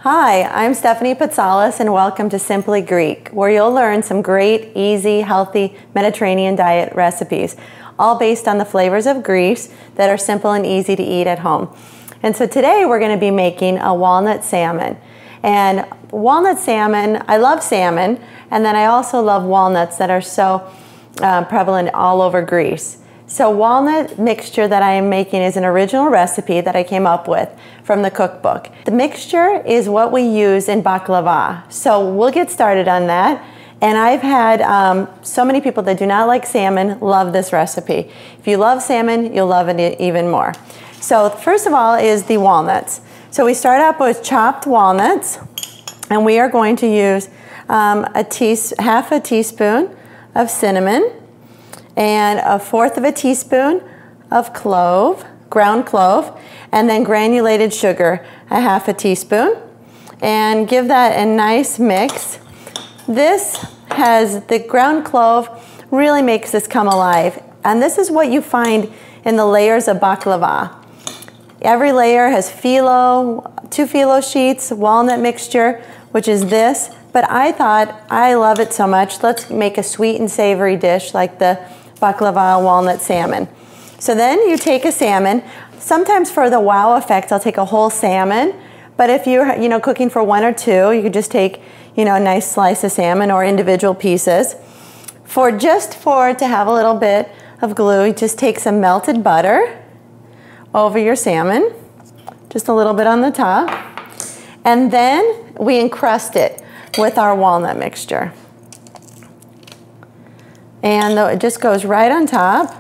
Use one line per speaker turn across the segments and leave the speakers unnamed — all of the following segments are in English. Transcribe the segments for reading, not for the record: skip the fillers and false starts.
Hi, I'm Stephanie Patsalis and welcome to Simply Greek, where you'll learn some great, easy, healthy Mediterranean diet recipes, all based on the flavors of Greece that are simple and easy to eat at home. And so today we're going to be making a walnut salmon. And walnut salmon, I love salmon, and then I also love walnuts that are so prevalent all over Greece. So walnut mixture that I am making is an original recipe that I came up with from the cookbook. The mixture is what we use in baklava. So we'll get started on that. And I've had so many people that do not like salmon love this recipe. If you love salmon, you'll love it even more. So first of all is the walnuts. So we start up with chopped walnuts, and we are going to use half a teaspoon of cinnamon, and 1/4 of a teaspoon of ground clove, and then granulated sugar, 1/2 teaspoon, and give that a nice mix. The ground clove really makes this come alive, and this is what you find in the layers of baklava. Every layer has phyllo, 2 phyllo sheets, walnut mixture, which is this, but I thought, I love it so much, let's make a sweet and savory dish like the baklava walnut salmon. So then you take a salmon. Sometimes for the wow effect, I'll take a whole salmon, but if you're cooking for 1 or 2, you could just take a nice slice of salmon or individual pieces. To have a little bit of glue, you just take some melted butter over your salmon, just a little bit on the top, and then we encrust it with our walnut mixture. And it just goes right on top.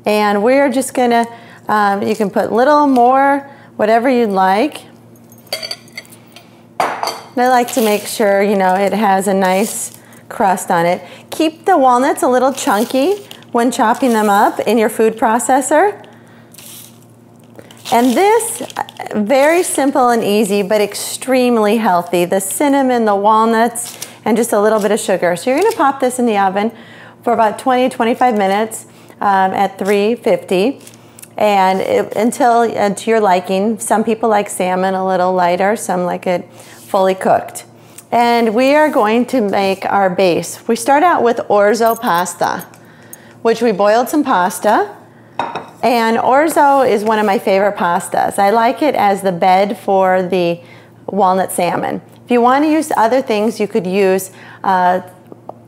And we're just gonna, you can put little more, whatever you'd like. And I like to make sure, it has a nice crust on it. Keep the walnuts a little chunky when chopping them up in your food processor. And this, very simple and easy, but extremely healthy. The cinnamon, the walnuts, and just a little bit of sugar. So you're gonna pop this in the oven for about 20-25 minutes at 350, and until to your liking. Some people like salmon a little lighter, some like it fully cooked. And we are going to make our base. We start out with orzo pasta, which we boiled some pasta. And orzo is one of my favorite pastas. I like it as the bed for the walnut salmon. If you want to use other things, you could use,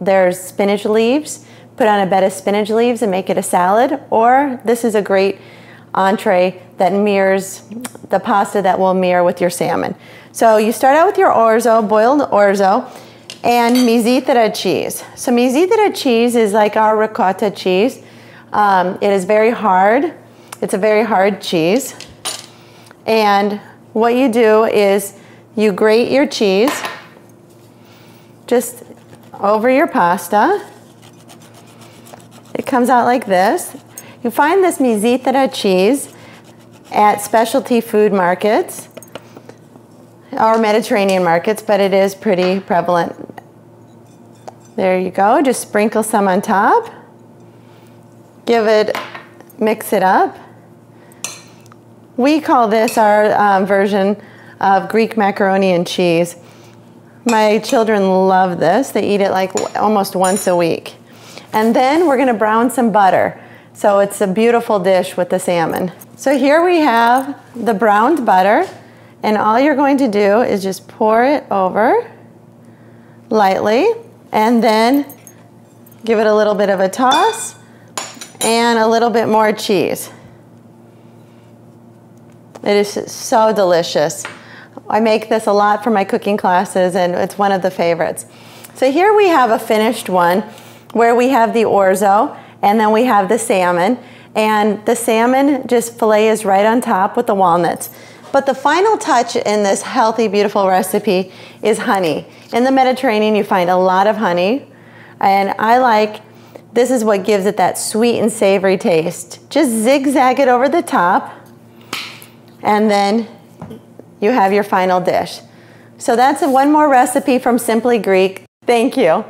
there's spinach leaves, put on a bed of spinach leaves and make it a salad, or this is a great entree that mirrors the pasta that will mirror with your salmon. So you start out with your orzo, boiled orzo, and mizitara cheese. So mizitara cheese is like our ricotta cheese. It is very hard. It's a very hard cheese. And what you do is you grate your cheese just over your pasta. It comes out like this. You find this mizitara cheese at specialty food markets or Mediterranean markets, but it is pretty prevalent. There you go. Just sprinkle some on top. Mix it up. We call this our version of Greek macaroni and cheese. My children love this. They eat it like almost once a week. And then we're gonna brown some butter. So it's a beautiful dish with the salmon. So here we have the browned butter, and all you're going to do is just pour it over lightly, and then give it a little bit of a toss, and a little bit more cheese. It is so delicious. I make this a lot for my cooking classes, and it's one of the favorites. So here we have a finished one where we have the orzo, and then we have the salmon, and the salmon just fillet is right on top with the walnuts. But the final touch in this healthy, beautiful recipe is honey. In the Mediterranean, you find a lot of honey, and this is what gives it that sweet and savory taste. Just zigzag it over the top, and then you have your final dish. So that's one more recipe from Simply Greek. Thank you.